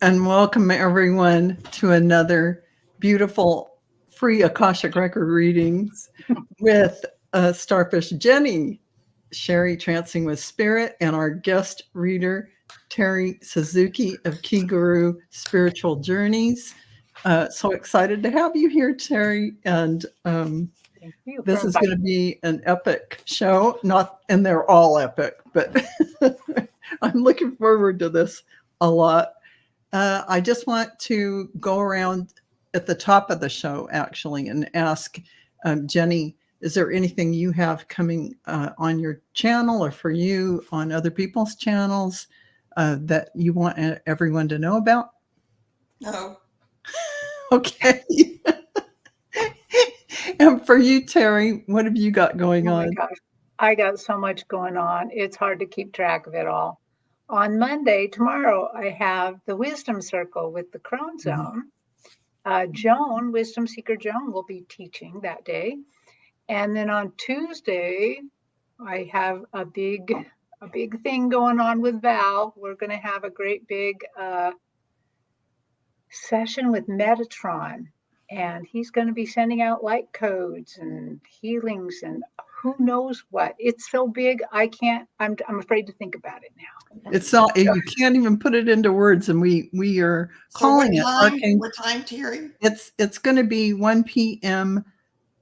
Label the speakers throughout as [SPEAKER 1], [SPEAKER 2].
[SPEAKER 1] And welcome everyone to another beautiful free Akashic Record readings with Starfish Jennie, Cheri Trancing with Spirit, and our guest reader, Terri Suzuki of Kigaru Spiritual Journeys. So excited to have you here, Terri. And
[SPEAKER 2] Thank you
[SPEAKER 1] this
[SPEAKER 2] for
[SPEAKER 1] is going to be an epic show. And they're all epic, but I'm looking forward to this a lot. I just want to go around at the top of the show, actually, and ask Jennie, is there anything you have coming on your channel or for you on other people's channels that you want everyone to know about?
[SPEAKER 3] No.
[SPEAKER 1] Okay. And for you, Terri, what have you got going
[SPEAKER 2] Oh
[SPEAKER 1] on?
[SPEAKER 2] my gosh, I got so much going on. It's hard to keep track of it all. On Monday, tomorrow, I have the Wisdom Circle with the Crone Zone. Joan, Wisdom Seeker Joan, will be teaching that day. And then on Tuesday, I have a big thing going on with Val. We're going to have a great big session with Metatron. And he's going to be sending out light codes and healings and who knows what. It's so big, I'm afraid to think about it now.
[SPEAKER 1] It's not, you can't even put it into words, and we are calling it Arcane.
[SPEAKER 3] What time, Terri?
[SPEAKER 1] It's going to be 1 p.m.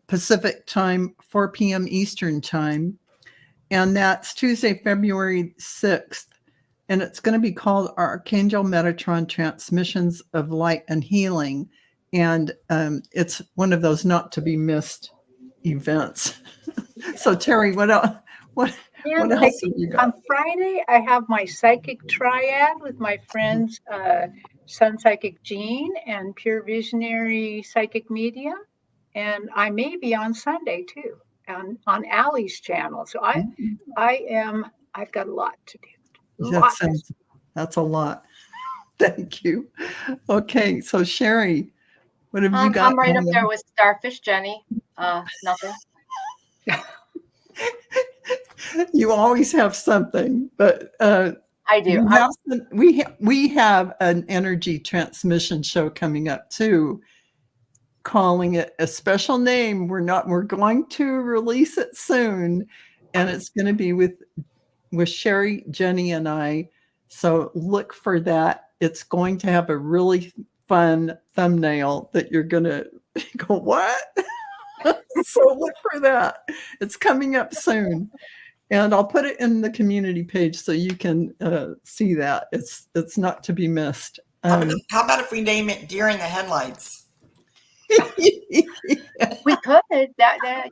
[SPEAKER 1] Pacific time, 4 p.m. Eastern time, and that's Tuesday, February 6th, and it's going to be called Archangel Metatron Transmissions of Light and Healing, and it's one of those not to be missed events. So Terri, what else? What else have you got?
[SPEAKER 2] On Friday, I have my psychic triad with my friends, Sun Psychic Jean and Pure Visionary Psychic Medium. And I may be on Sunday too, on Allie's channel. So I've got a lot to do.
[SPEAKER 1] That's a lot. Thank you. Okay, so Cheri, what have you got?
[SPEAKER 4] I'm right up there with Starfish Jennie. Nothing.
[SPEAKER 1] You always have something, but
[SPEAKER 4] I do.
[SPEAKER 1] We have an energy transmission show coming up too, calling it a special name. We're going to release it soon, and it's going to be with Cheri, Jennie, and I. So look for that. It's going to have a really fun thumbnail that you're going to go, what? So look for that. It's coming up soon. And I'll put it in the community page so you can see that. It's not to be missed.
[SPEAKER 3] How about if we name it Deer in the Headlights?
[SPEAKER 4] We could. Yeah.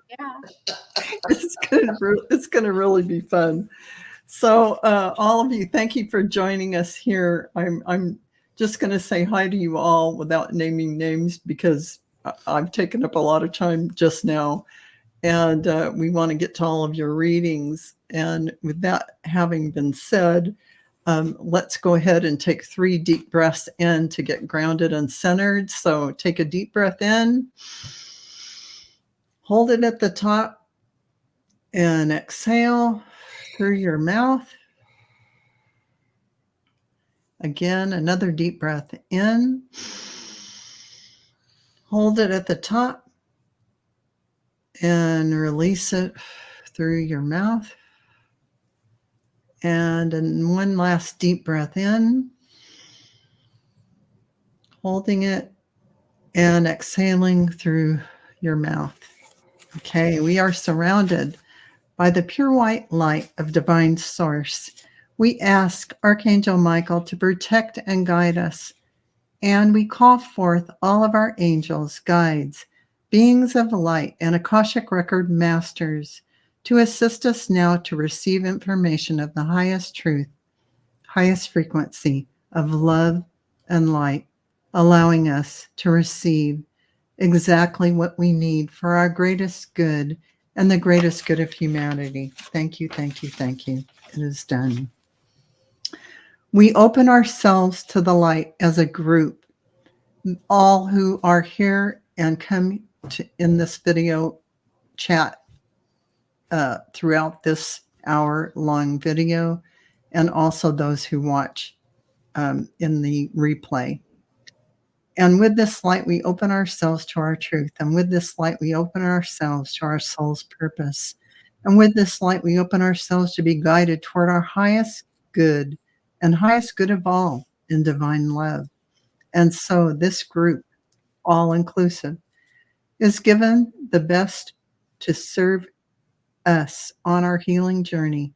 [SPEAKER 1] It's gonna really be fun. So all of you, thank you for joining us here. I'm just gonna say hi to you all without naming names because I've taken up a lot of time just now. And we want to get to all of your readings. And with that having been said, let's go ahead and take 3 deep breaths in to get grounded and centered. So take a deep breath in, hold it at the top, and exhale through your mouth. Again, another deep breath in, hold it at the top, and release it through your mouth. And one last deep breath in, holding it and exhaling through your mouth. Okay, we are surrounded by the pure white light of divine source. We ask Archangel Michael to protect and guide us. And we call forth all of our angels, guides, beings of light, and Akashic Record masters to assist us now to receive information of the highest truth, highest frequency of love and light, allowing us to receive exactly what we need for our greatest good and the greatest good of humanity. Thank you, thank you, thank you. It is done. We open ourselves to the light as a group. All who are here and come in this video chat throughout this hour-long video, and also those who watch in the replay. And with this light, we open ourselves to our truth. And with this light, we open ourselves to our soul's purpose. And with this light, we open ourselves to be guided toward our highest good and highest good of all in divine love. And so this group, all inclusive, is given the best to serve us on our healing journey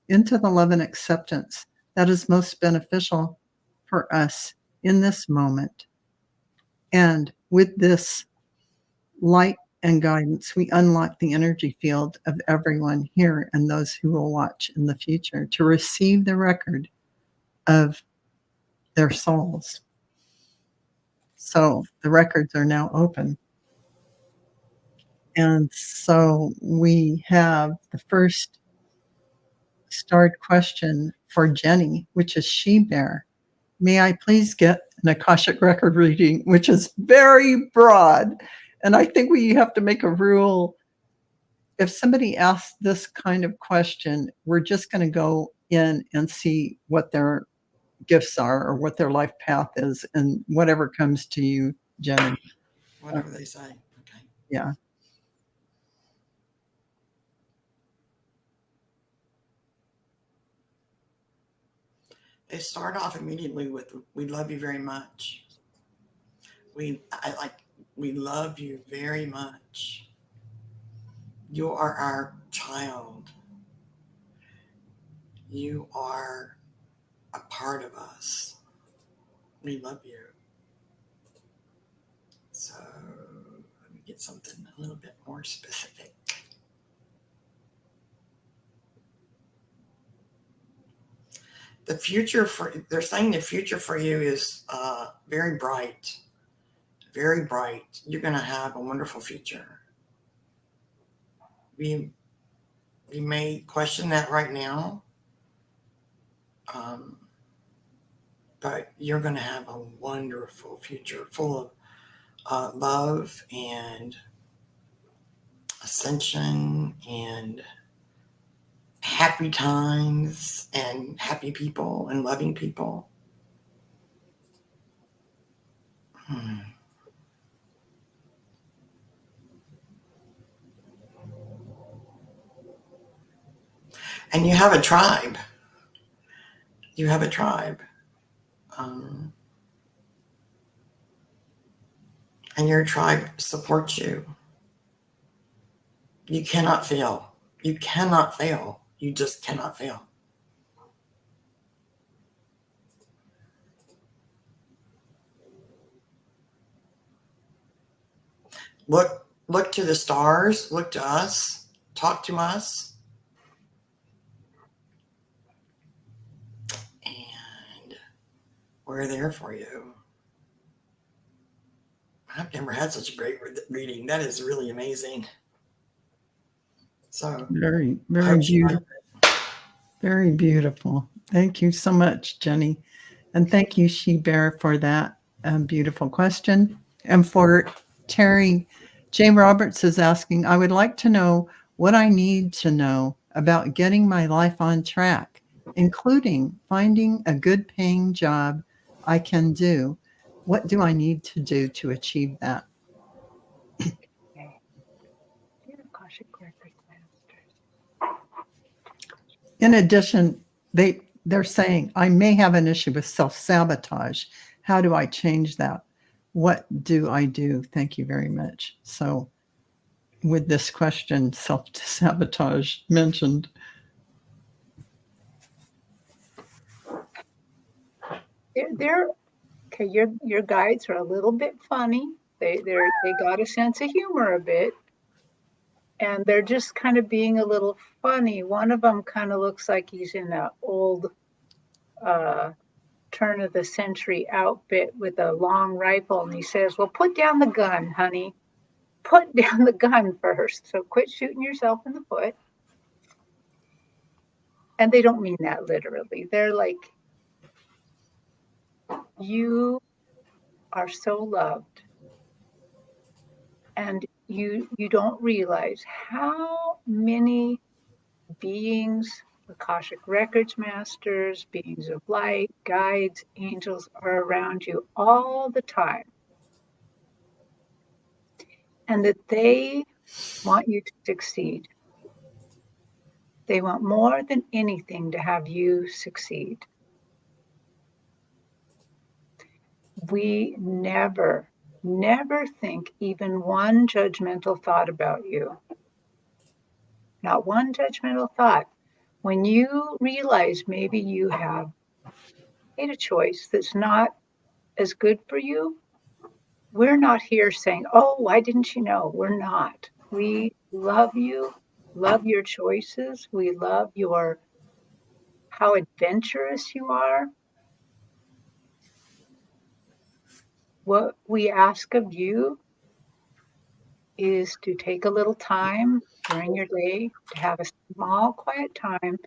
[SPEAKER 1] into the love and acceptance that is most beneficial for us in this moment. And with this light and guidance, we unlock the energy field of everyone here and those who will watch in the future to receive the record of their souls. So the records are now open. And so we have the first starred question for Jennie, which is She-Bear. May I please get an Akashic Record reading, which is very broad. And I think we have to make a rule. If somebody asks this kind of question, we're just going to go in and see what their gifts are or what their life path is, and whatever comes to you, Jennie.
[SPEAKER 3] Whatever they say. Okay.
[SPEAKER 1] Yeah.
[SPEAKER 3] They start off immediately with, "We love you very much. We love you very much. You are our child. You are a part of us. We love you." So let me get something a little bit more specific. The future they're saying the future for you is very bright, very bright. You're going to have a wonderful future. We may question that right now, but you're going to have a wonderful future full of love and ascension and happy times and happy people and loving people. And you have a tribe. You have a tribe. And your tribe supports you. You cannot fail. You cannot fail. You just cannot fail. Look to the stars. Look to us. Talk to us. And we're there for you. I've never had such a great reading. That is really amazing. So
[SPEAKER 1] very, very beautiful. Very beautiful. Thank you so much, Jennie. And thank you, She-Bear, for that beautiful question. And for Terri, Jay Roberts is asking, I would like to know what I need to know about getting my life on track, including finding a good paying job I can do. What do I need to do to achieve that? In addition, they're saying, I may have an issue with self-sabotage. How do I change that? What do I do? Thank you very much. So with this question, self-sabotage mentioned.
[SPEAKER 2] Okay. Your guides are a little bit funny. They got a sense of humor a bit, and they're just kind of being a little funny. One of them kind of looks like he's in an old turn of the century outfit with a long rifle, and he says, well, put down the gun, honey. Put down the gun first. So quit shooting yourself in the foot. And they don't mean that literally. They're like, you are so loved, and you don't realize how many beings Akashic Records masters, beings of light, guides, angels are around you all the time. And that they want you to succeed. They want more than anything to have you succeed. We never think even one judgmental thought about you. Not one judgmental thought. When you realize maybe you have made a choice that's not as good for you, we're not here saying, oh, why didn't you know? We're not. We love you, love your choices. We love how adventurous you are. What we ask of you is to take a little time during your day to have a small, quiet time.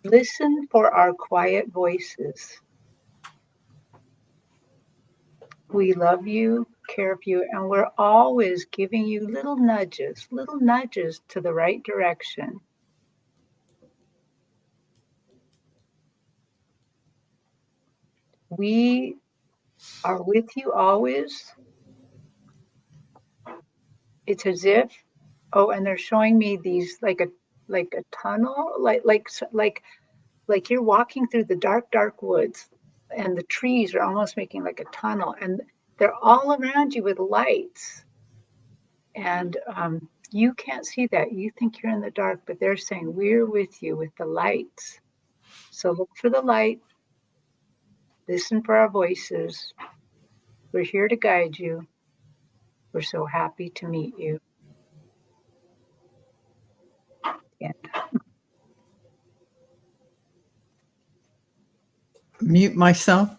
[SPEAKER 2] Listen for our quiet voices. We love you, care for you, and we're always giving you little nudges to the right direction. We are with you always. It's as if, and they're showing me these like a tunnel, like you're walking through the dark woods, and the trees are almost making like a tunnel, and they're all around you with lights. And you can't see that. You think you're in the dark, but they're saying, we're with you with the lights. So look for the light. Listen for our voices. We're here to guide you. We're so happy to meet you. And
[SPEAKER 1] Mute myself.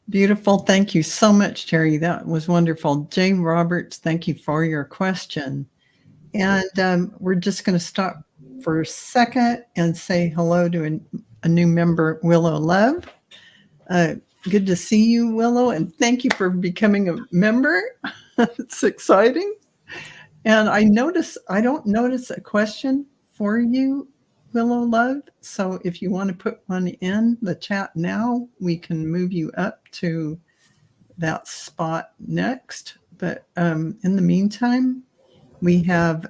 [SPEAKER 1] Beautiful. Thank you so much, Cheri. That was wonderful. Jay Roberts, thank you for your question. And we're just going to stop for a second and say hello to a new member, Willow Love. Good to see you, Willow, and thank you for becoming a member. It's exciting. And I don't notice a question for you, Willow Love. So if you want to put one in the chat now, we can move you up to that spot next. But in the meantime, we have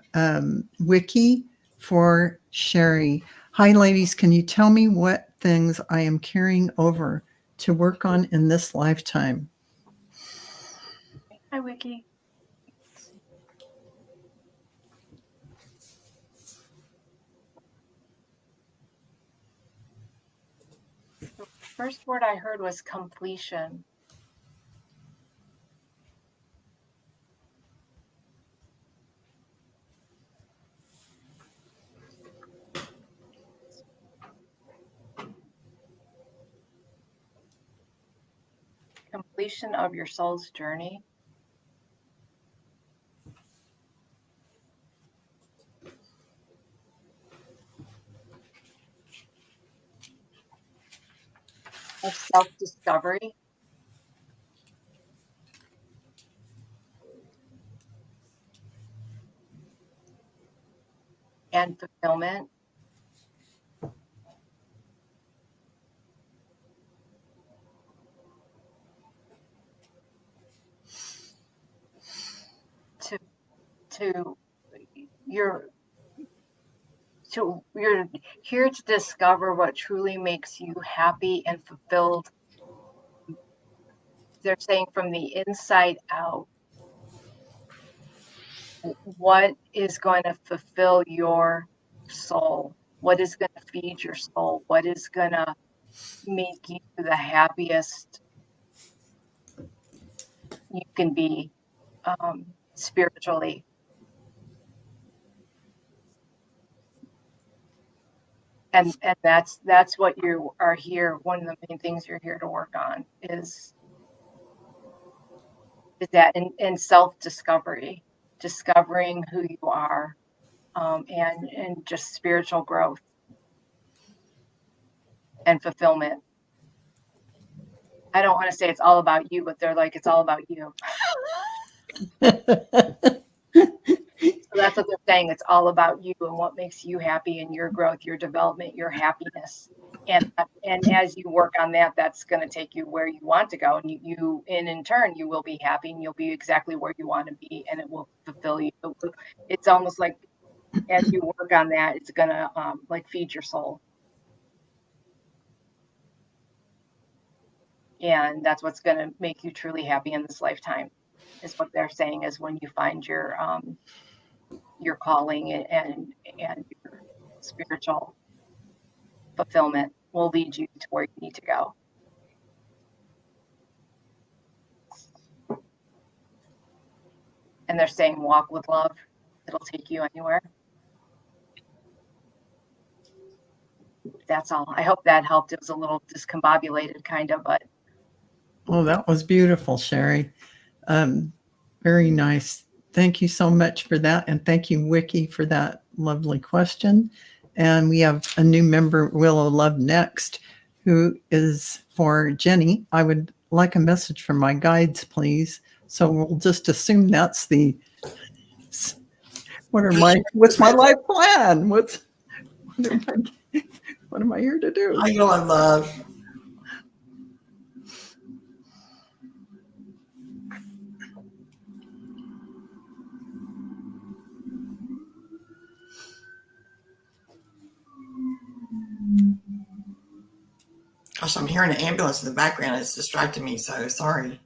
[SPEAKER 1] Wiki for Cheri. Hi, ladies. Can you tell me what things I am carrying over to work on in this lifetime?
[SPEAKER 4] Hi, Wiki. The first word I heard was completion. Completion of your soul's journey. Of self-discovery. And fulfillment. You're here to discover what truly makes you happy and fulfilled. They're saying from the inside out. What is going to fulfill your soul? What is going to feed your soul? What is going to make you the happiest you can be spiritually? And that's what you are here. One of the main things you're here to work on is that in self-discovery, discovering who you are, and just spiritual growth and fulfillment. I don't want to say it's all about you, but they're like, it's all about you. So that's what they're saying it's all about you and what makes you happy and your growth, your development, your happiness. And as you work on that, that's going to take you where you want to go. And you in turn, you will be happy and you'll be exactly where you want to be, and it will fulfill you. It's almost like as you work on that, it's going to like feed your soul. And that's what's going to make you truly happy in this lifetime, is what they're saying, is when you find your calling and your spiritual fulfillment will lead you to where you need to go. And they're saying walk with love. It'll take you anywhere. That's all. I hope that helped. It was a little discombobulated kind of, but.
[SPEAKER 1] Oh, that was beautiful, Cheri. Very nice. Thank you so much for that. And thank you, Wiki, for that lovely question. And we have a new member, Willow Love, next, who is for Jennie. I would like a message from my guides, please. So we'll just assume that's the, what's my life plan? What am I here to do?
[SPEAKER 3] I know I love. Gosh, I'm hearing an ambulance in the background. It's distracting me, so sorry.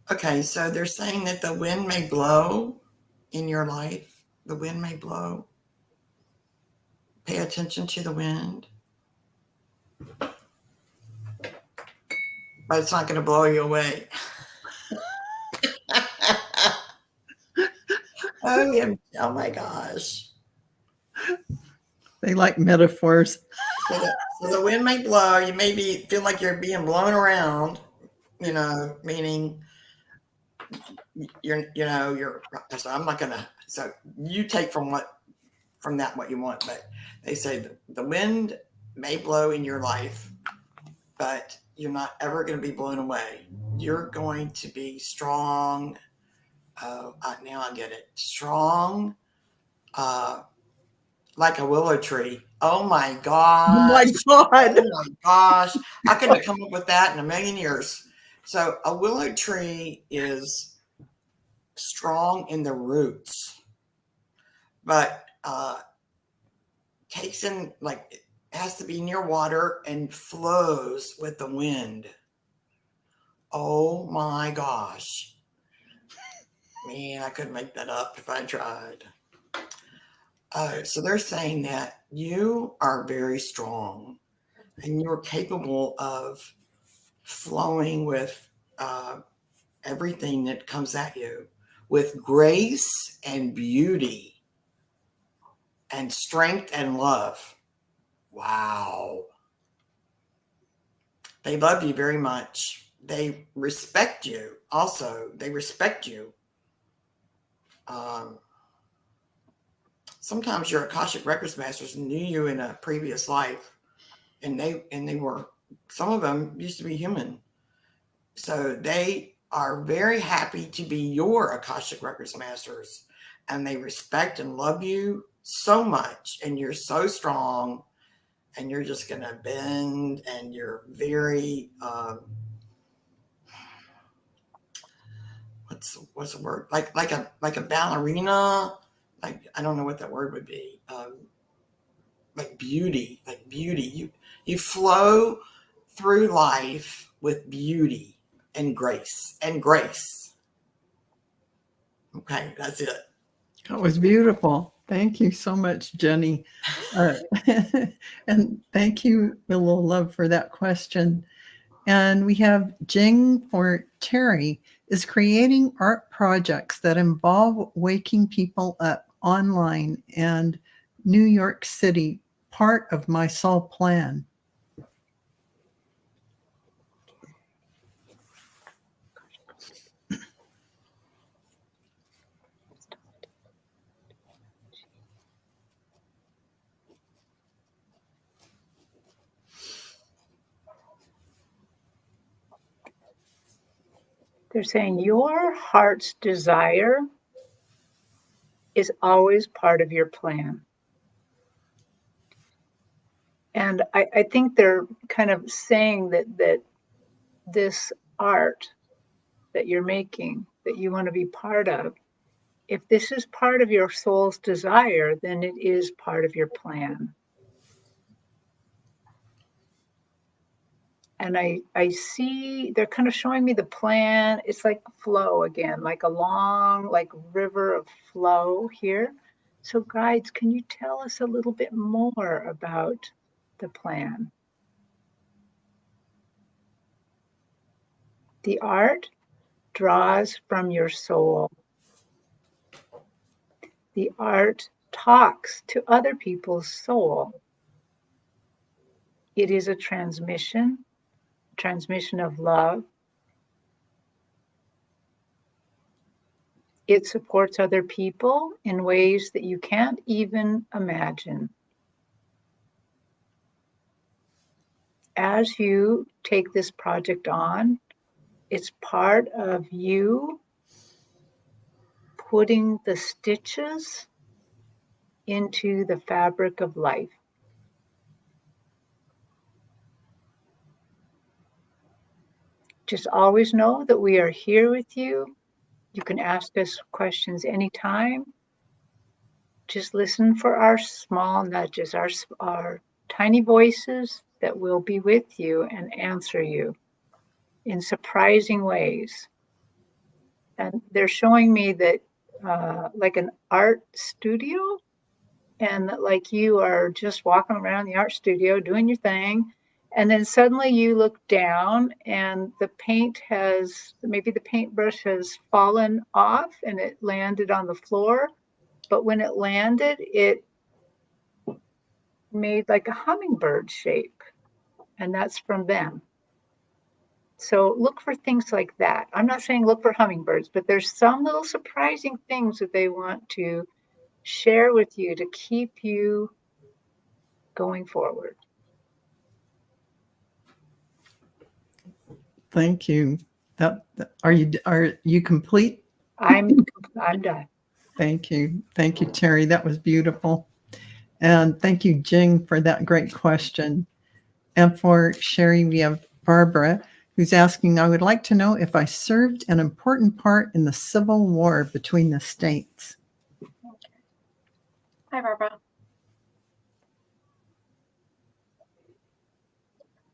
[SPEAKER 3] Okay, so they're saying that the wind may blow in your life. The wind may blow. Pay attention to the wind. But it's not going to blow you away. Oh my gosh.
[SPEAKER 1] They like metaphors.
[SPEAKER 3] So the wind may blow. You may feel like you're being blown around, meaning so I'm not going to, so you take from that what you want, but they say the wind may blow in your life, but you're not ever going to be blown away. You're going to be strong. Now I get it. Strong, like a willow tree. Oh my gosh.
[SPEAKER 1] Oh my God.
[SPEAKER 3] Oh my gosh. I couldn't come up with that in a million years. So a willow tree is strong in the roots, but takes in, like, it has to be near water and flows with the wind. Oh my gosh. Man, I couldn't make that up if I tried. So they're saying that you are very strong and you're capable of flowing with everything that comes at you with grace and beauty and strength and love. Wow. They love you very much. They respect you. Also, they respect you. Sometimes your Akashic Records Masters knew you in a previous life, and they were, some of them used to be human. So they are very happy to be your Akashic Records Masters, and they respect and love you so much, and you're so strong, and you're just going to bend, and you're very, what's the word? Like a ballerina. Like, I don't know what that word would be. like beauty, like beauty. You flow through life with beauty and grace and grace. Okay, that's it.
[SPEAKER 1] That was beautiful. Thank you so much, Jenny. Uh, and thank you, a little love, for that question. And we have Jing for Terri. Is creating art projects that involve waking people up online and New York City part of my soul plan?
[SPEAKER 2] They're saying your heart's desire is always part of your plan. And I think they're kind of saying that this art that you're making, that you want to be part of, if this is part of your soul's desire, then it is part of your plan. And I see they're kind of showing me the plan. It's like flow again, like a long, like river of flow here. So guides, can you tell us a little bit more about the plan? The art draws from your soul. The art talks to other people's soul. It is a transmission of love. It supports other people in ways that you can't even imagine. As you take this project on, it's part of you putting the stitches into the fabric of life. Just always know that we are here with you. You can ask us questions anytime. Just listen for our small nudges, our tiny voices that will be with you and answer you in surprising ways. And they're showing me that like an art studio, and that like you are just walking around the art studio doing your thing, and then suddenly you look down and the paint has, maybe the paintbrush has fallen off and it landed on the floor. But when it landed, it made like a hummingbird shape, and that's from them. So look for things like that. I'm not saying look for hummingbirds, but there's some little surprising things that they want to share with you to keep you going forward.
[SPEAKER 1] Thank you. Are you complete?
[SPEAKER 2] I'm done.
[SPEAKER 1] Thank you. Thank you, Terri. That was beautiful. And thank you, Jing, for that great question. And for Cheri, we have Barbara, who's asking, I would like to know if I served an important part in the Civil War between the states.
[SPEAKER 4] Hi, Barbara.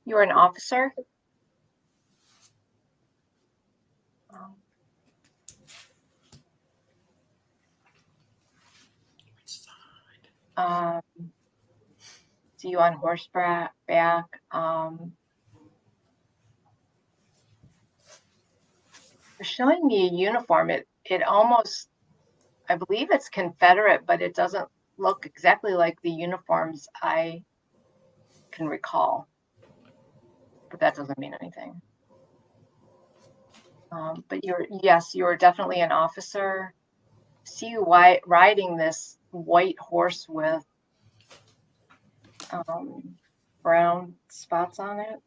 [SPEAKER 4] You were an officer? See you on horseback. You're showing me a uniform. It almost, I believe it's Confederate, but it doesn't look exactly like the uniforms I can recall. But that doesn't mean anything. But you're definitely an officer. See you riding this white horse with brown spots on it.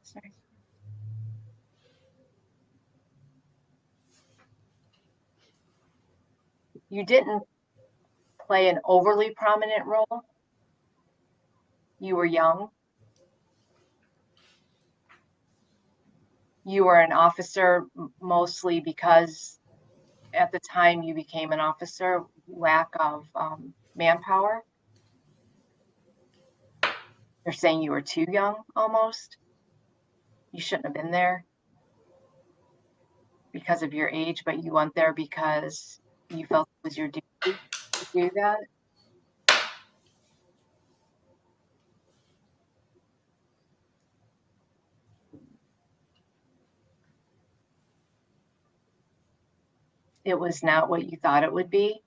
[SPEAKER 4] Sorry. You didn't play an overly prominent role. You were young. you were an officer mostly because at the time you became an officer, lack of manpower. They're saying you were too young almost. You shouldn't have been there because of your age, but you went there because you felt it was your duty to do that. It was not what you thought it would be.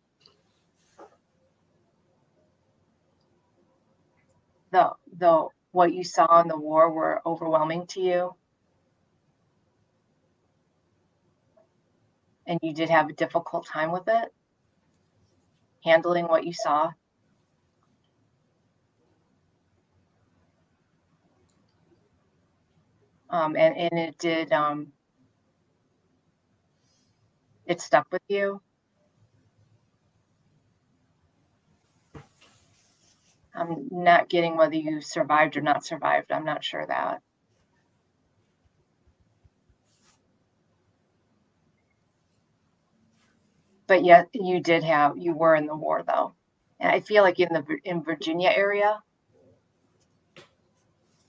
[SPEAKER 4] The what you saw in the war were overwhelming to you. And you did have a difficult time with it, handling what you saw. And it did, it stuck with you. I'm not getting whether you survived or not survived. I'm not sure that. But yeah, you were in the war though. And I feel like in Virginia area,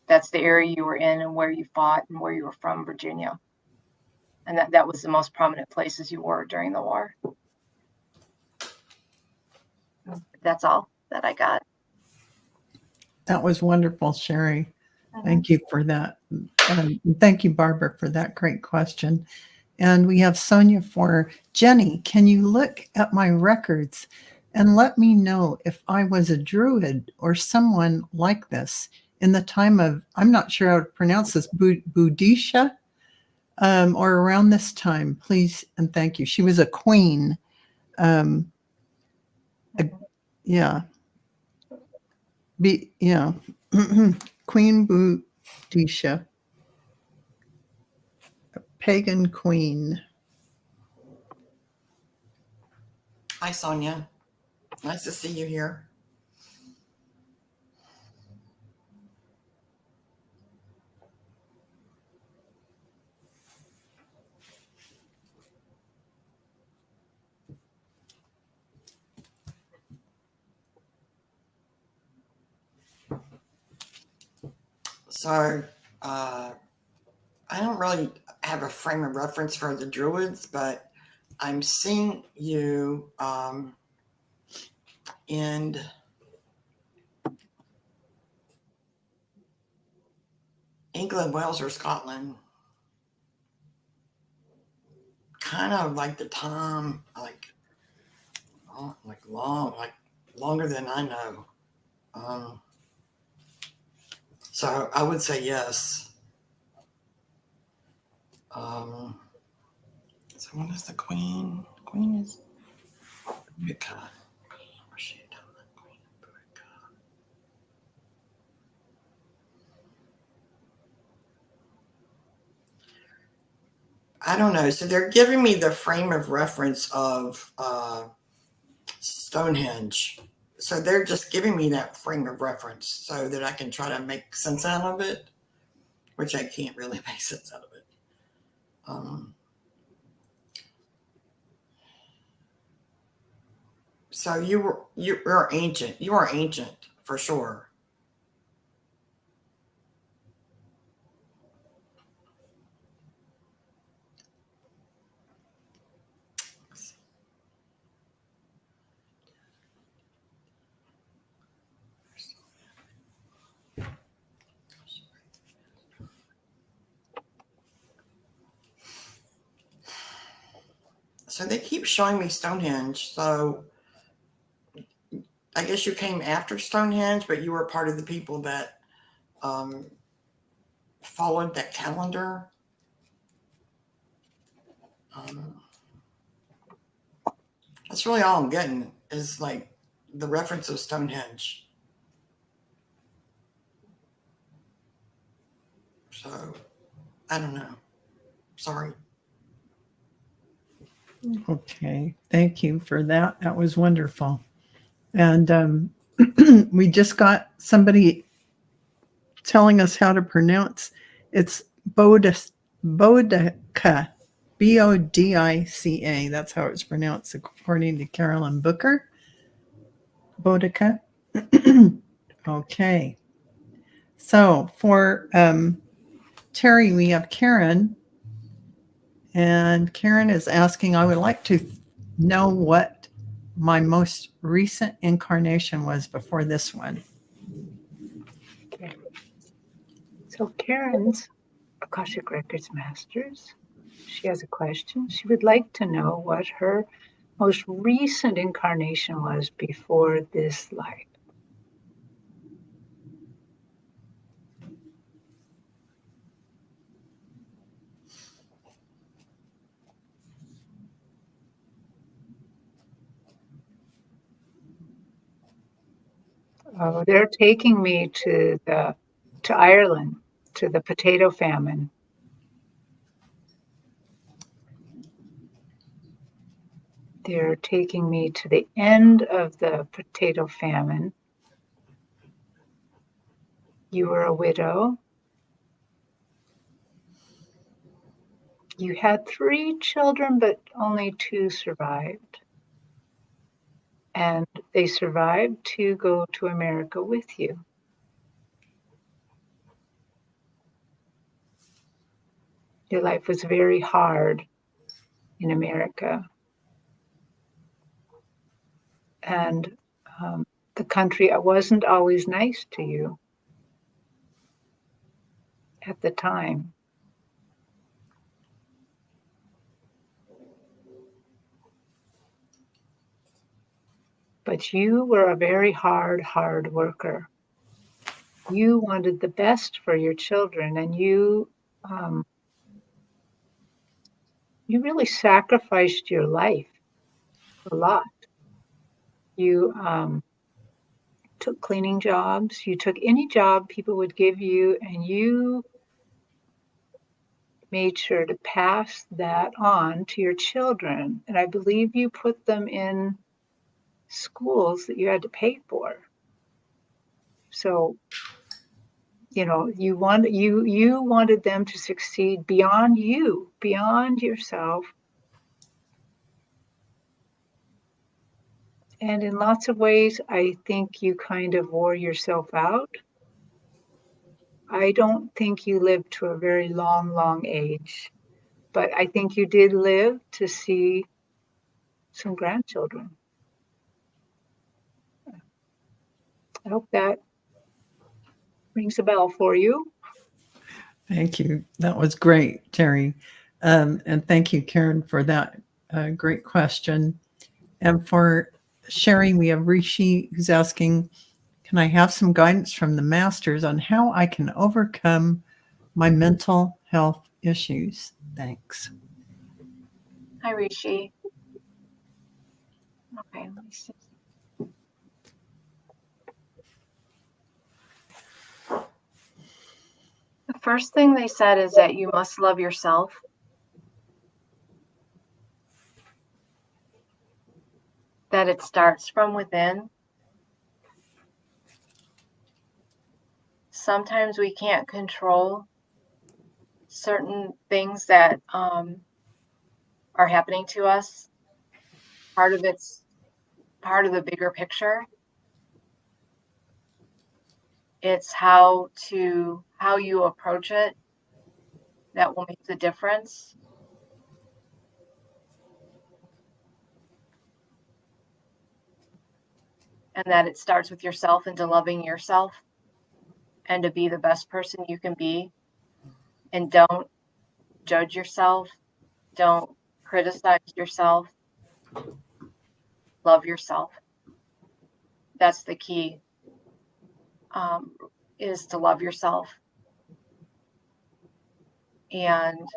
[SPEAKER 4] that's the area you were in and where you fought and where you were from, Virginia. And that was the most prominent places you were during the war. That's all that I got.
[SPEAKER 1] That was wonderful, Cheri. Thank you for that. Thank you, Barbara, for that great question. And we have Sonia for Jennie. Can you look at my records and let me know if I was a druid or someone like this in the time of, I'm not sure how to pronounce this, Boudicca, or around this time, please and thank you. She was a queen. Yeah. Queen Boudicca, a pagan queen.
[SPEAKER 3] Hi, Sonia. Nice to see you here. So, I don't really have a frame of reference for the druids, but I'm seeing you in England, Wales, or Scotland. Kind of like the time, longer than I know. So I would say yes. So when is the queen? Queen is Buddha. Where's she done the queen of Buddha? I don't know. So they're giving me the frame of reference of Stonehenge. So they're just giving me that frame of reference so that I can try to make sense out of it, which I can't really make sense out of it. So you're ancient. You are ancient for sure. So they keep showing me Stonehenge. So I guess you came after Stonehenge, but you were part of the people that followed that calendar. That's really all I'm getting is like the reference of Stonehenge. So I don't know. Sorry.
[SPEAKER 1] Okay, thank you for that. That was wonderful. And we just got somebody telling us how to pronounce it's Bodica. Bodica. That's how it's pronounced according to Carolyn Booker. Bodica. Okay. So for Terri, we have Karen. And Karen is asking, I would like to know what my most recent incarnation was before this one.
[SPEAKER 2] Okay. So Karen's Akashic Records Masters. She has a question. She would like to know what her most recent incarnation was before this life. Oh, they're taking me to Ireland, to the potato famine. They're taking me to the end of the potato famine. You were a widow. You had 3 children, but only 2 survived. And they survived to go to America with you. Your life was very hard in America. And the country wasn't always nice to you at the time. But you were a very hard worker. You wanted the best for your children, and you really sacrificed your life a lot. You took cleaning jobs. You took any job people would give you, and you made sure to pass that on to your children. And I believe you put them in schools that you had to pay for. So, you know, you wanted them to succeed beyond you, beyond yourself. And in lots of ways, I think you kind of wore yourself out. I don't think you lived to a very long age, but I think you did live to see some grandchildren. I hope that rings a bell for you.
[SPEAKER 1] Thank you. That was great, Terri. And thank you, Karen, for that great question. And for Cheri, we have Rishi who's asking, can I have some guidance from the masters on how I can overcome my mental health issues? Thanks.
[SPEAKER 4] Hi, Rishi. Okay, let me see. The first thing they said is that you must love yourself. That it starts from within. Sometimes we can't control certain things that are happening to us. Part of it's part of the bigger picture. It's how you approach it that will make the difference. And that it starts with yourself and to loving yourself and to be the best person you can be. And don't judge yourself. Don't criticize yourself. Love yourself. That's the key, is to love yourself. And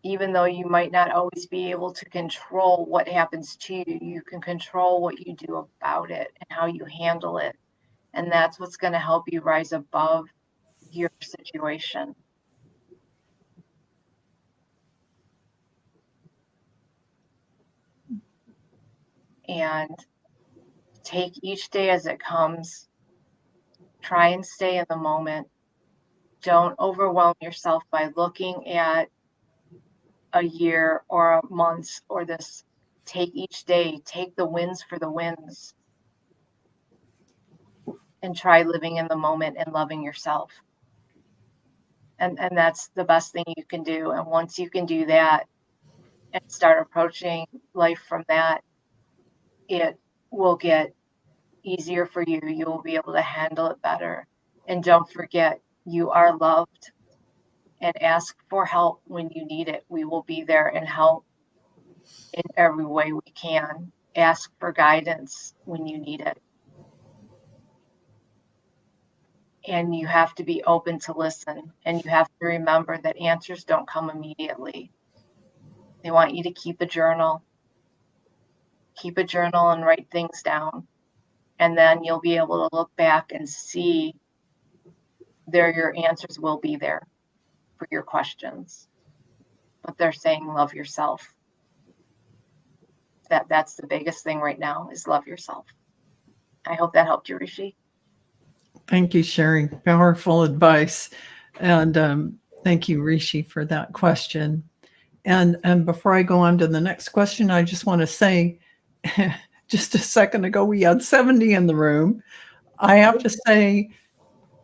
[SPEAKER 4] even though you might not always be able to control what happens to you, you can control what you do about it and how you handle it. And that's what's going to help you rise above your situation. And take each day as it comes. Try and stay in the moment. Don't overwhelm yourself by looking at a year or a month or this. Take each day, take the wins for the wins, and try living in the moment and loving yourself. And that's the best thing you can do. And once you can do that and start approaching life from that, it will get easier for you. You will be able to handle it better. And don't forget, you are loved, and ask for help when you need it. We will be there and help in every way we can. Ask for guidance when you need it. And you have to be open to listen. And you have to remember that answers don't come immediately. They want you to keep a journal. Keep a journal and write things down. And then you'll be able to look back and see there your answers will be there for your questions. But they're saying love yourself. That's the biggest thing right now, is love yourself. I hope that helped you, Rishi.
[SPEAKER 1] Thank you, Cheri. Powerful advice. And thank you, Rishi, for that question. And before I go on to the next question, I just want to say, just a second ago, we had 70 in the room. I have to say,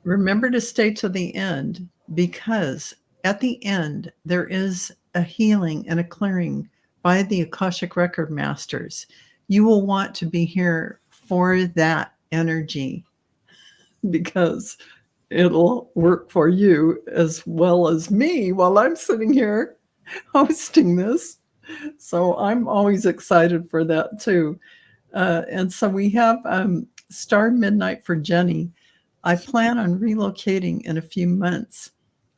[SPEAKER 1] remember to stay to the end, because at the end, there is a healing and a clearing by the Akashic Record Masters. You will want to be here for that energy, because it'll work for you as well as me while I'm sitting here hosting this. So I'm always excited for that too. And so we have Star Midnight for Jennie. I plan on relocating in a few months.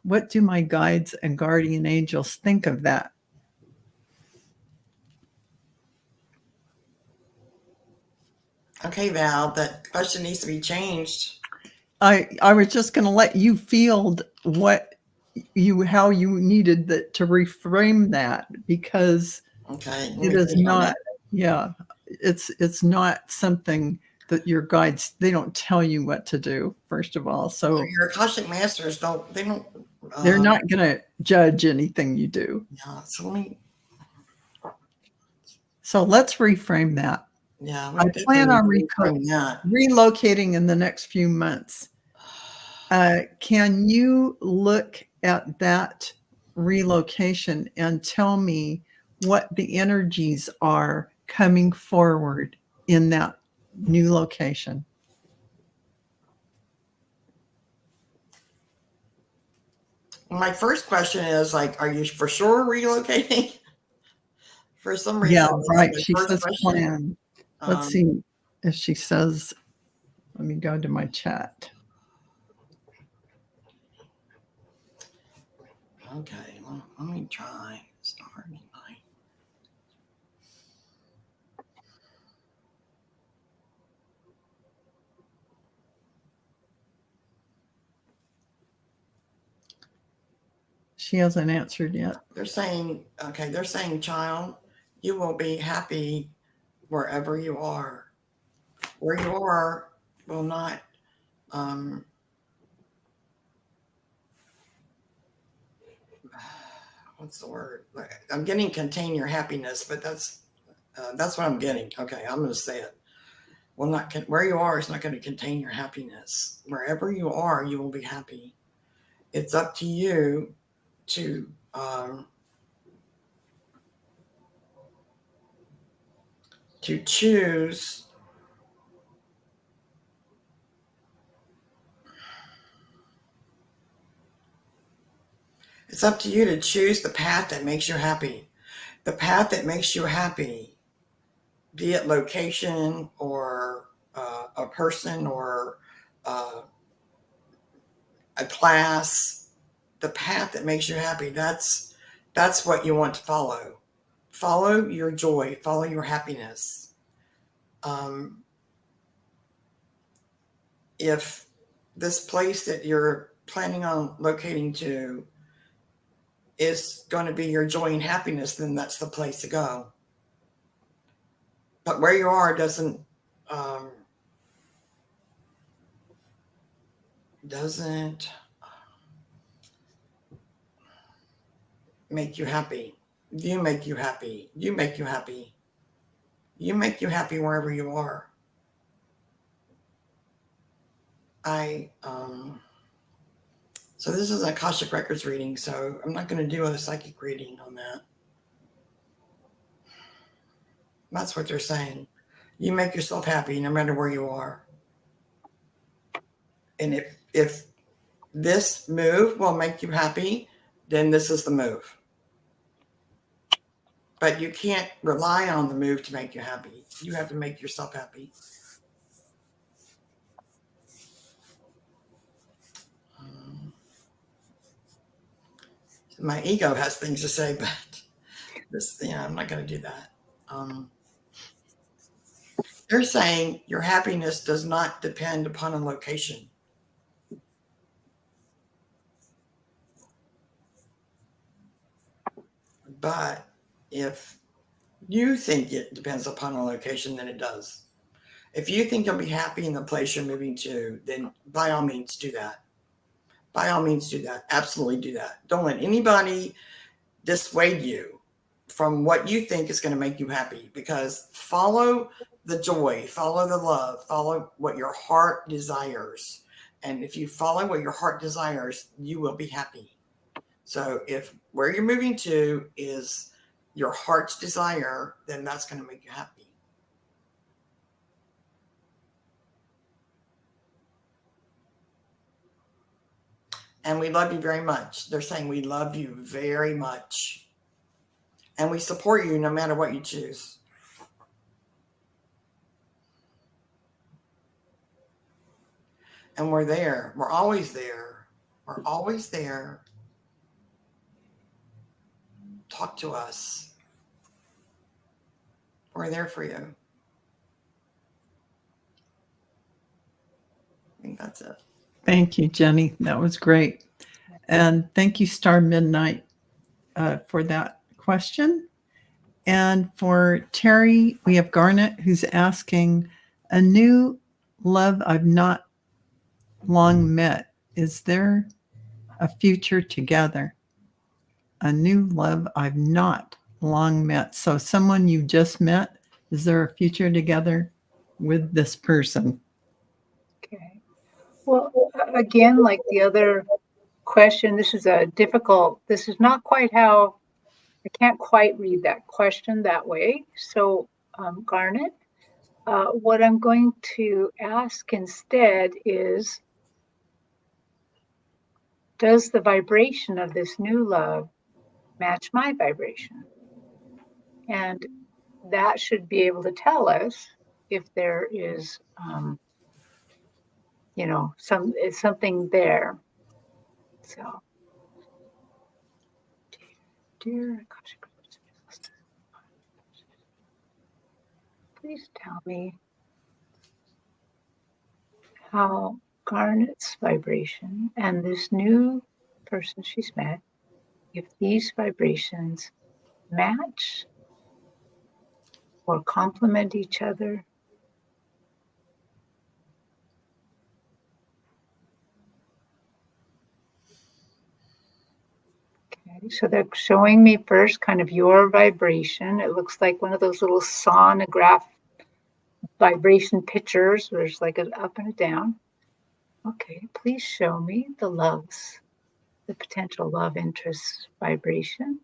[SPEAKER 1] What do my guides and guardian angels think of that?
[SPEAKER 3] Okay, Val, that question needs to be changed.
[SPEAKER 1] I was just going to let you field how you needed to reframe that, because
[SPEAKER 3] Okay.
[SPEAKER 1] it is not, yeah, it's not something that your guides, they don't tell you what to do, first of all. So
[SPEAKER 3] your Akashic Masters
[SPEAKER 1] they're not going to judge anything you do.
[SPEAKER 3] Yeah,
[SPEAKER 1] So let's reframe that.
[SPEAKER 3] Yeah,
[SPEAKER 1] I plan on relocating in the next few months. Can you look at that relocation and tell me what the energies are coming forward in that new location?
[SPEAKER 3] My first question is, like, are you for sure relocating? For some reason,
[SPEAKER 1] yeah, right. She says plan. Let's see if she says. Let me go to my chat.
[SPEAKER 3] Okay, well, let me try Star Midnight.
[SPEAKER 1] She hasn't answered yet.
[SPEAKER 3] They're saying, child, you will be happy wherever you are. Where you are will not, what's the word? I'm getting contain your happiness, but that's what I'm getting. Okay, I'm going to say it. Where you are is not going to contain your happiness. Wherever you are, you will be happy. It's up to you to choose the path that makes you happy. The path that makes you happy, be it location or a person or a class, the path that makes you happy, that's what you want to follow. Follow your joy, follow your happiness. If this place that you're planning on locating to is going to be your joy and happiness, then that's the place to go. But where you are doesn't doesn't make you happy, you make you happy, you make you happy, you make you happy wherever you are. So this is an Akashic Records reading, so I'm not going to do a psychic reading on that. That's what they're saying. You make yourself happy no matter where you are. And if this move will make you happy, then this is the move. But you can't rely on the move to make you happy. You have to make yourself happy. My ego has things to say, but this, I'm not going to do that. They're saying your happiness does not depend upon a location. But if you think it depends upon a location, then it does. If you think you'll be happy in the place you're moving to, then by all means do that. By all means do that. Absolutely do that. Don't let anybody dissuade you from what you think is going to make you happy, because follow the joy, follow the love, follow what your heart desires. And if you follow what your heart desires, you will be happy. So if where you're moving to is your heart's desire, then that's going to make you happy. And we love you very much. They're saying we love you very much. And we support you no matter what you choose. And we're there. We're always there. We're always there. Talk to us. We're there for you. I think that's it.
[SPEAKER 1] Thank you, Jenny. That was great. And thank you, Star Midnight, for that question. And for Terri, we have Garnet, who's asking, a new love I've not long met. Is there a future together? A new love I've not long met. So someone you just met, is there a future together with this person?
[SPEAKER 2] Okay. Well, again, like the other question, this is not quite how, I can't quite read that question that way. So, Garnet, what I'm going to ask instead is, does the vibration of this new love match my vibration? And that should be able to tell us if there is, something there. So, dear Akashic Record, please tell me how Garnet's vibration and this new person she's met, if these vibrations match or complement each other. Okay, so they're showing me first kind of your vibration. It looks like one of those little sonograph vibration pictures where there's like an up and a down. Okay, please show me the loves, the potential love interest vibration.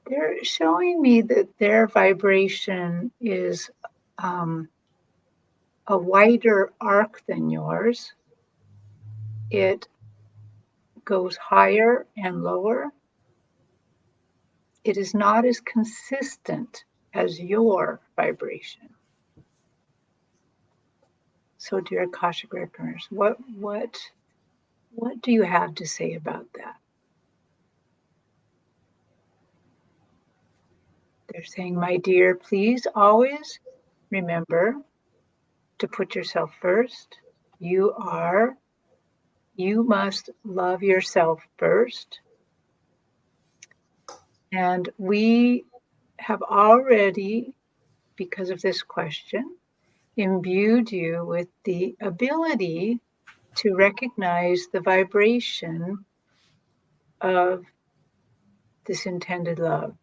[SPEAKER 2] They're showing me that their vibration is a wider arc than yours. It goes higher and lower. It is not as consistent as your vibration. So, dear Akashic Records, what do you have to say about that? They're saying, my dear, please always remember to put yourself first. You must love yourself first. And we have already, because of this question, imbued you with the ability to recognize the vibration of this intended love.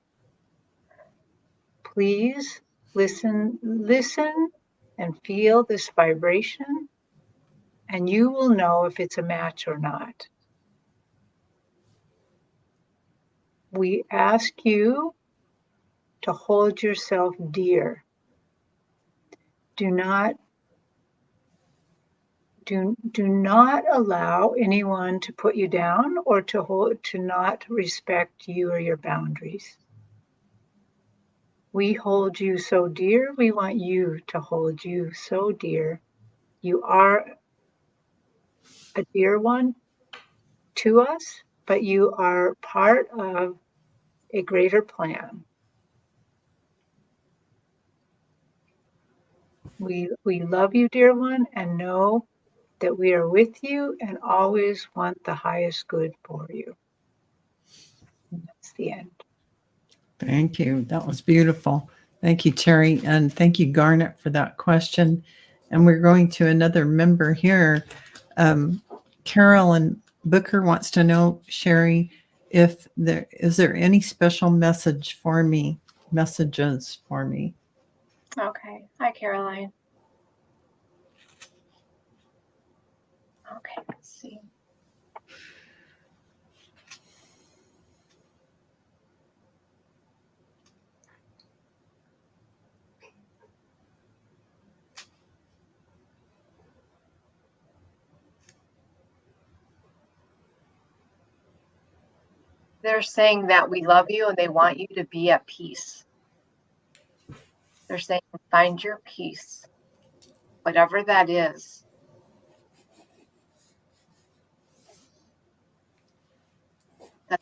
[SPEAKER 2] Please listen and feel this vibration, and you will know if it's a match or not. We ask you to hold yourself dear. Do not allow anyone to put you down or to not respect you or your boundaries. We hold you so dear. We want you to hold you so dear. You are a dear one to us, but you are part of a greater plan. We love you, dear one, and know that we are with you and always want the highest good for you. And that's the end.
[SPEAKER 1] Thank you. That was beautiful. Thank you, Cheri. And thank you, Garnet, for that question. And we're going to another member here. Carolyn Booker wants to know, Cheri, if there is any special messages for me?
[SPEAKER 4] Okay. Hi, Caroline. Okay, let's see. They're saying that we love you and they want you to be at peace. They're saying find your peace, whatever that is.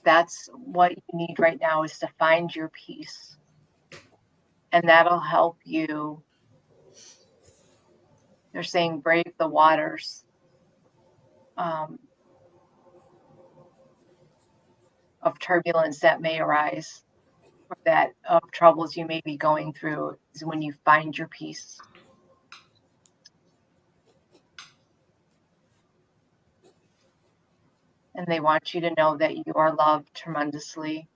[SPEAKER 4] That's what you need right now, is to find your peace. And that'll help you. They're saying brave the waters of turbulence that may arise, or that of troubles you may be going through, is when you find your peace. And they want you to know that you are loved tremendously.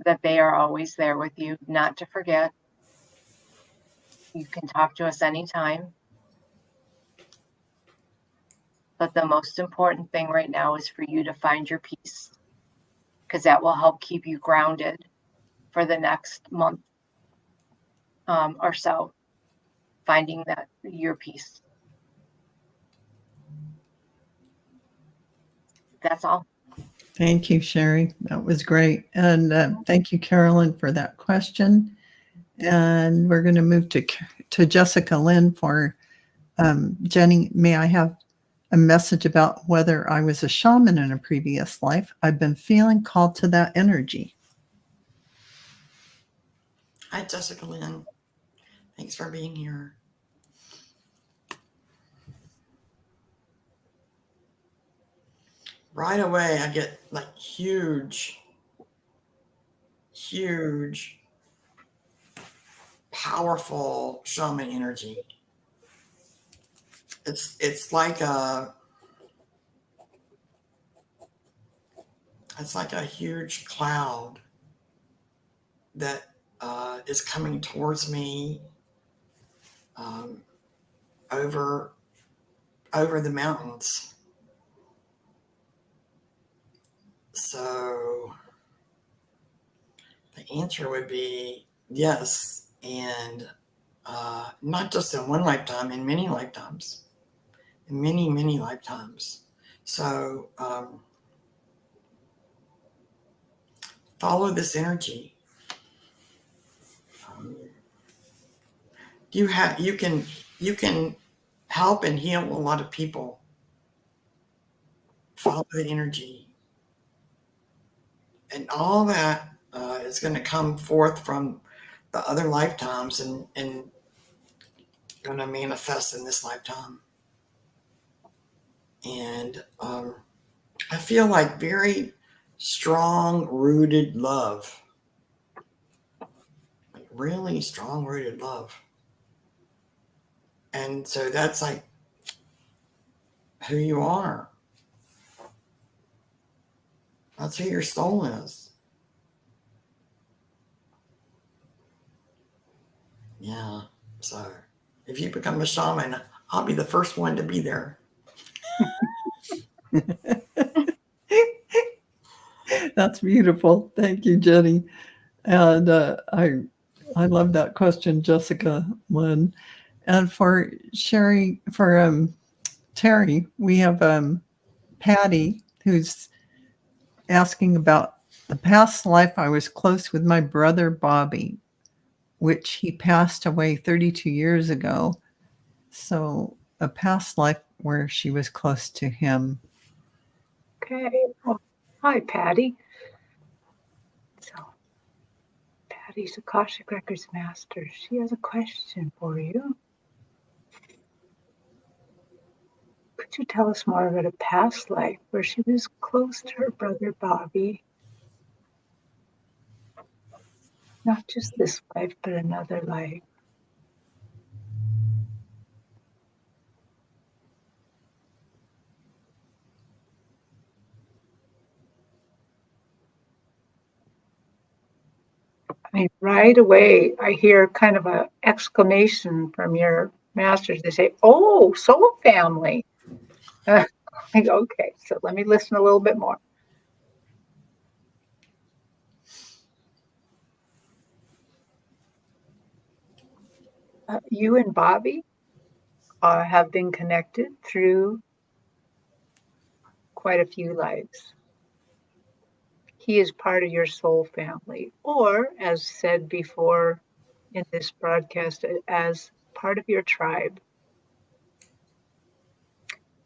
[SPEAKER 4] That they are always there with you, not to forget. You can talk to us anytime. But the most important thing right now is for you to find your peace, because that will help keep you grounded for the next month or so, finding that your peace. That's all.
[SPEAKER 1] Thank you, Cheri. That was great. And thank you, Carolyn, for that question. And we're going to move to Jessica Lynn for Jennie. May I have a message about whether I was a shaman in a previous life? I've been feeling called to that energy.
[SPEAKER 3] Hi, Jessica Lynn. Thanks for being here. Right away, I get like huge, powerful shaman energy. It's like a huge cloud that is coming towards me over the mountains. So the answer would be yes, and not just in one lifetime, in many lifetimes, in many lifetimes. So follow this energy. You can help and heal a lot of people. Follow the energy, and all that is going to come forth from the other lifetimes and going to manifest in this lifetime. And I feel like very strong rooted love, like really strong rooted love. And so that's like who you are. That's who your soul is. Yeah. So if you become a shaman, I'll be the first one to be there.
[SPEAKER 1] That's beautiful. Thank you, Jenny. And I love that question, Jessica Lynn. And for Cheri, for Terri, we have Patty, who's asking about the past life. I was close with my brother Bobby, which he passed away 32 years ago. So a past life where she was close to him.
[SPEAKER 2] Okay. Well, hi, Patty. So, Patty's Akashic Records Master. She has a question for you. Could you tell us more about a past life where she was close to her brother Bobby? Not just this life, but another life. I mean, right away, I hear kind of an exclamation from your masters. They say, "Oh, soul family." I go, okay, so let me listen a little bit more. You and Bobby have been connected through quite a few lives. He is part of your soul family, or as said before in this broadcast, as part of your tribe.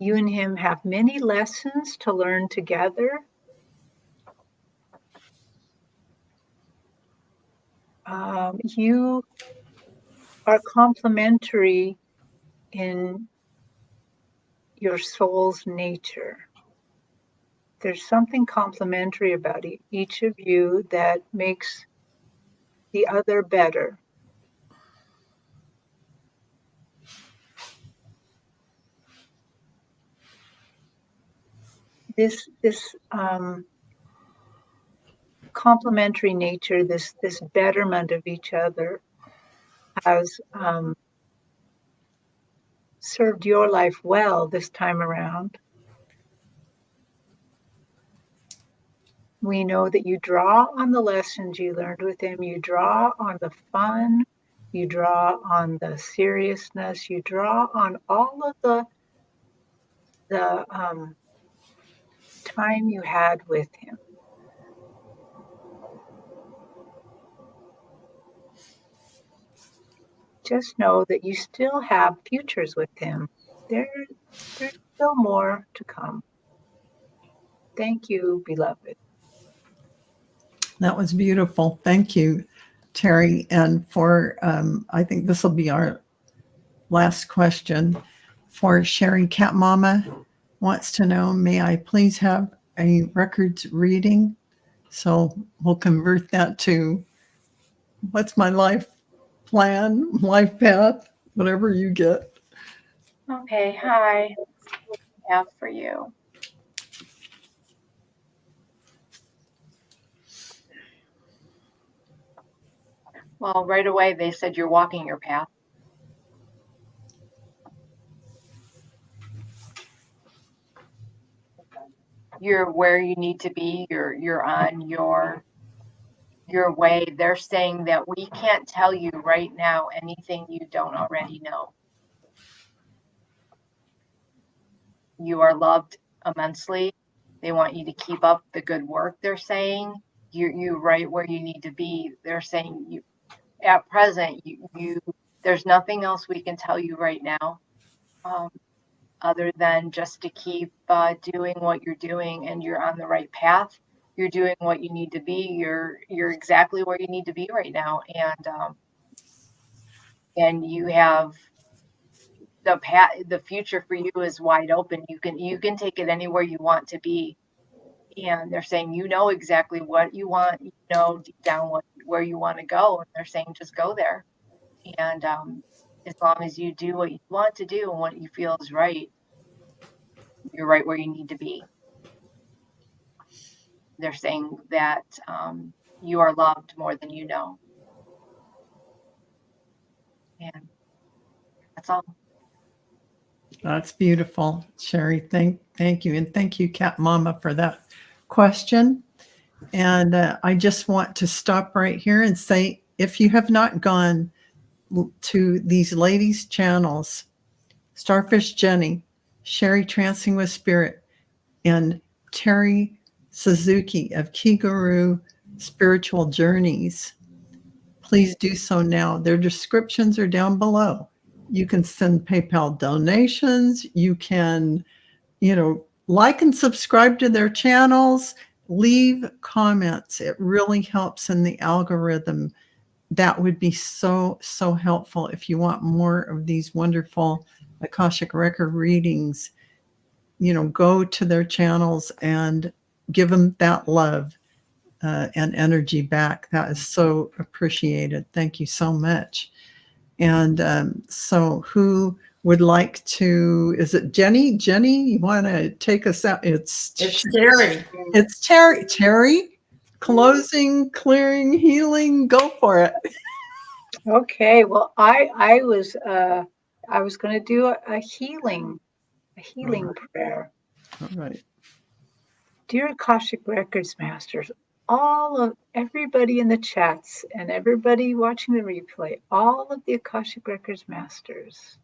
[SPEAKER 2] You and him have many lessons to learn together. You are complementary in your soul's nature. There's something complementary about each of you that makes the other better. This complementary nature, this betterment of each other, has served your life well this time around. We know that you draw on the lessons you learned with him. You draw on the fun. You draw on the seriousness. You draw on all of the time you had with him. Just know that you still have futures with him. There's still more to come. Thank you, beloved.
[SPEAKER 1] That was beautiful. Thank you, Terri. And for, I think this will be our last question. For Cheri, Cat Mama wants to know, may I please have a records reading? So we'll convert that to what's my life plan, life path, whatever you get.
[SPEAKER 4] Okay, hi. What do I have for you? Well, right away they said you're walking your path. You're where you need to be. You're on your way. They're saying that we can't tell you right now anything you don't already know. You are loved immensely. They want you to keep up the good work. They're saying you're right where you need to be. They're saying you at present you there's nothing else we can tell you right now, other than just to keep doing what you're doing, and you're on the right path. You're doing what you need to be. You're exactly where you need to be right now, and you have the future for you is wide open. You can take it anywhere you want to be. And they're saying, you know exactly what you want, you know deep down where you want to go. And they're saying, just go there. And as long as you do what you want to do and what you feel is right, you're right where you need to be. They're saying that you are loved more than you know. And that's all.
[SPEAKER 1] That's beautiful, Cheri. Thank you. And thank you, Cat Mama, for that question. And I just want to stop right here and say, if you have not gone to these ladies' channels, Starfish Jennie, Cheri Trancing with Spirit, and Terri Suzuki of Kigaru Spiritual Journeys, please do so now. Their descriptions are down below. You can send PayPal donations. You can, like and subscribe to their channels. Leave comments. It really helps in the algorithm. That would be so, so helpful if you want more of these wonderful Akashic Record readings. Go to their channels and give them that love and energy back. That is so appreciated. Thank you so much. And so who would like to, is it Jennie? Jennie, you want to take us out? It's
[SPEAKER 3] Terri.
[SPEAKER 1] It's Terri. Terri, closing, clearing, healing, go for it.
[SPEAKER 2] Okay, well, I was going to do a healing prayer.
[SPEAKER 1] All right.
[SPEAKER 2] Dear Akashic Records Masters, everybody in the chats and everybody watching the replay, all of the Akashic Records Masters,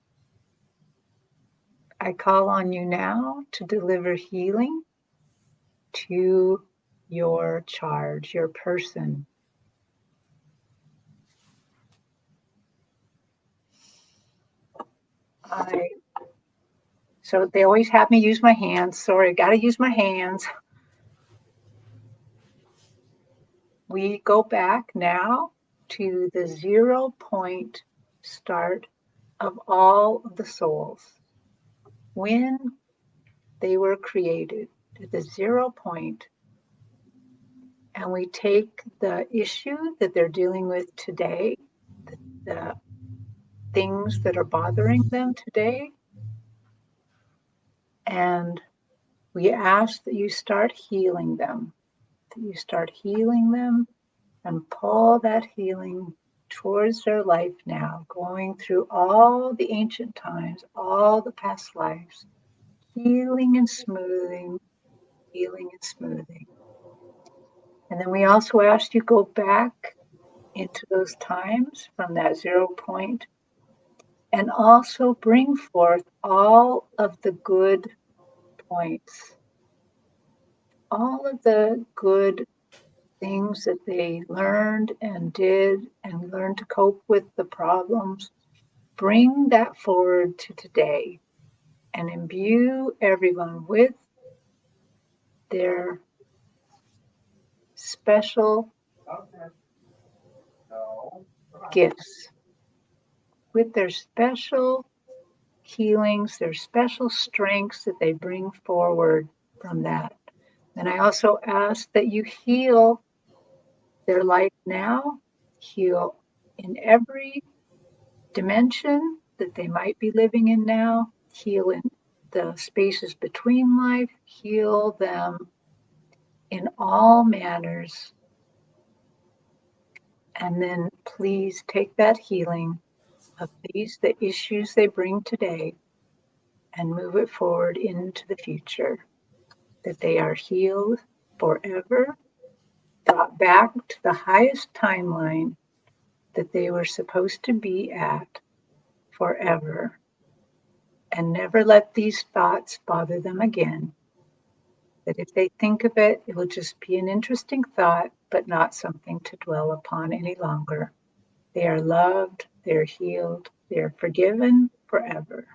[SPEAKER 2] I call on you now to deliver healing to your charge, your person. So they always have me use my hands. Sorry, I got to use my hands. We go back now to the 0 point start of all of the souls. When they were created, at the 0 point, and we take the issue that they're dealing with today, the things that are bothering them today, and we ask that you start healing them, and pull that healing towards their life now, going through all the ancient times, all the past lives, healing and smoothing. And then we also ask you go back into those times from that 0 point and also bring forth all of the good points, all of the good things that they learned and did and learned to cope with the problems. Bring that forward to today and imbue everyone with their special gifts, with their special healings, their special strengths that they bring forward from that. And I also ask that you heal their life now, heal in every dimension that they might be living in now, heal in the spaces between life, heal them in all manners. And then please take that healing of the issues they bring today and move it forward into the future, that they are healed forever, brought back to the highest timeline that they were supposed to be at forever, and never let these thoughts bother them again. That if they think of it, it will just be an interesting thought, but not something to dwell upon any longer. They are loved, they're healed, they're forgiven forever.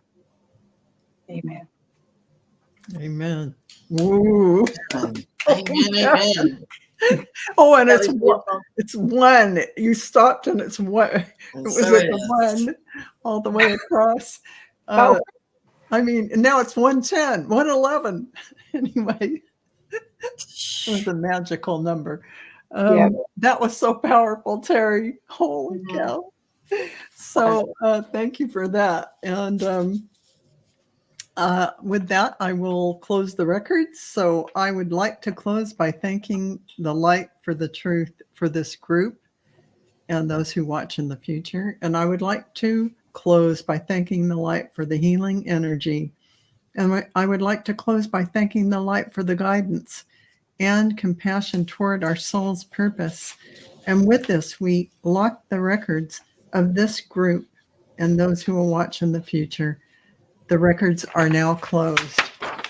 [SPEAKER 2] Amen.
[SPEAKER 1] Amen. Woo.
[SPEAKER 3] Amen.
[SPEAKER 1] Oh, and
[SPEAKER 4] That
[SPEAKER 1] it's
[SPEAKER 4] was beautiful.
[SPEAKER 1] it's one. You stopped and it's one. It was
[SPEAKER 3] So
[SPEAKER 1] at
[SPEAKER 3] it
[SPEAKER 1] the
[SPEAKER 3] is.
[SPEAKER 1] one all the way across.
[SPEAKER 2] Oh.
[SPEAKER 1] I mean, now it's 110, 111. Anyway, it was a magical number.
[SPEAKER 2] Yeah.
[SPEAKER 1] That was so powerful, Terri. Holy
[SPEAKER 2] Mhm.
[SPEAKER 1] cow. So thank you for that. And with that, I will close the records. So I would like to close by thanking the light for the truth for this group and those who watch in the future. And I would like to close by thanking the light for the healing energy. And I would like to close by thanking the light for the guidance and compassion toward our soul's purpose. And with this, we lock the records of this group and those who will watch in the future. The records are now closed.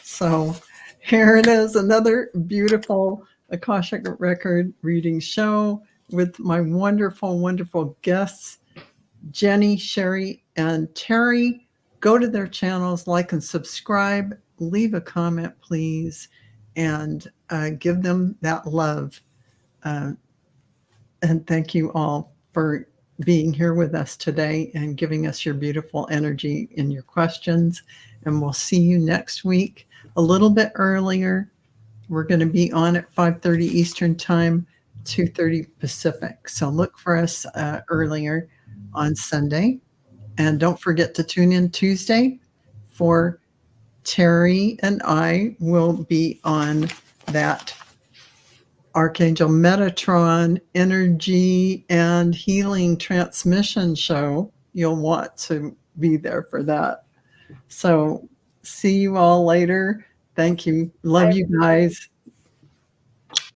[SPEAKER 1] So here it is, another beautiful Akashic Record reading show with my wonderful, wonderful guests, Jennie, Cheri, and Terri. Go to their channels, like and subscribe, leave a comment, please, and give them that love. And thank you all for being here with us today and giving us your beautiful energy in your questions. And we'll see you next week a little bit earlier. We're going to be on at 5:30 Eastern Time, 2:30 Pacific. So look for us earlier on Sunday. And don't forget to tune in Tuesday for Terri and I will be on that Archangel Metatron energy and healing transmission show. You'll want to be there for that. So see you all later. Thank you. Love you guys.